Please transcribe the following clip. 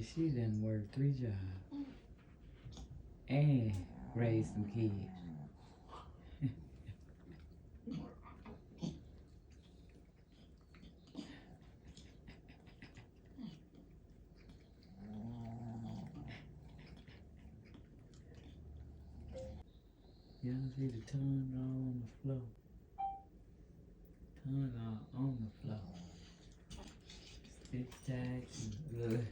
she done worked 3 jobs and raised some kids. Y'all see the tongue all on the floor. Tongue all on the floor. It's taxi. Look.